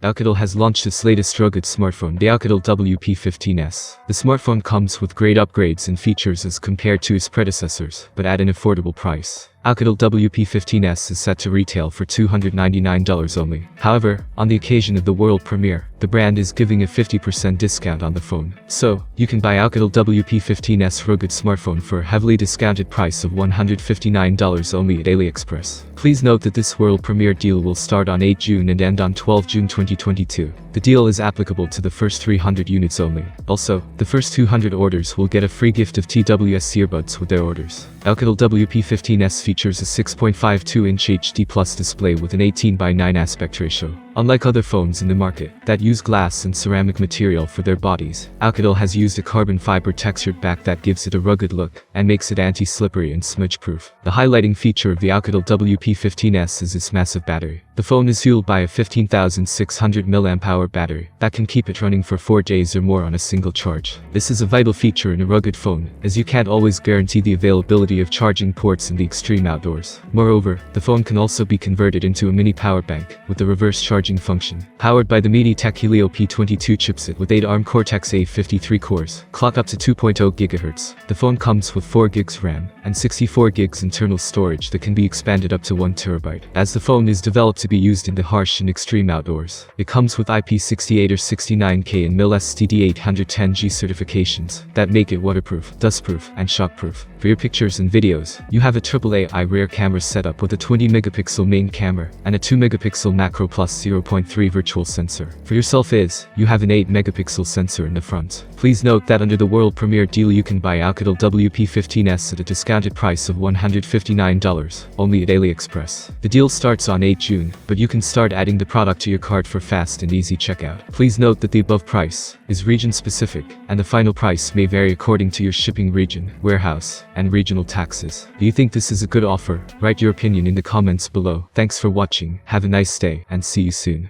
Oukitel has launched its latest rugged smartphone, the Oukitel WP15S. The smartphone comes with great upgrades and features as compared to its predecessors, but at an affordable price. Oukitel WP15S is set to retail for $299 only. However, on the occasion of the world premiere, the brand is giving a 50% discount on the phone. So, you can buy Oukitel WP15S rugged smartphone for a heavily discounted price of $159 only at AliExpress. Please note that this world premiere deal will start on 8 June and end on 12 June 2022. The deal is applicable to the first 300 units only. Also, the first 200 orders will get a free gift of TWS earbuds with their orders. Oukitel WP15S features a 6.52-inch HD+ display with an 18:9 aspect ratio. Unlike other phones in the market that use glass and ceramic material for their bodies, Oukitel has used a carbon fiber textured back that gives it a rugged look and makes it anti-slippery and smudge-proof. The highlighting feature of the Oukitel WP15S is its massive battery. The phone is fueled by a 15,600 mAh battery that can keep it running for 4 days or more on a single charge. This is a vital feature in a rugged phone, as you can't always guarantee the availability of charging ports in the extreme outdoors. Moreover, the phone can also be converted into a mini power bank with a reverse charging function. Powered by the MediaTek Helio P22 chipset with 8 ARM Cortex-A53 cores, clock up to 2.0 GHz. The phone comes with 4 GB RAM and 64 GB internal storage that can be expanded up to 1 TB. As the phone is developed to be used in the harsh and extreme outdoors, it comes with IP69K and MIL-STD810G certifications that make it waterproof, dustproof, and shockproof. For your pictures and videos, you have a AAA rear camera setup with a 20-megapixel main camera and a 2-megapixel macro plus 0.3 virtual sensor. For your selfies, you have an 8-megapixel sensor in the front. Please note that under the world premiere deal you can buy Oukitel WP15S at a discounted price of $159 only at AliExpress. The deal starts on 8 June, but you can start adding the product to your cart for fast and easy checkout. Please note that the above price is region specific, and the final price may vary according to your shipping region, warehouse, and regional taxes. Do you think this is a good offer? Write your opinion in the comments below. Thanks for watching, have a nice day, and see you soon.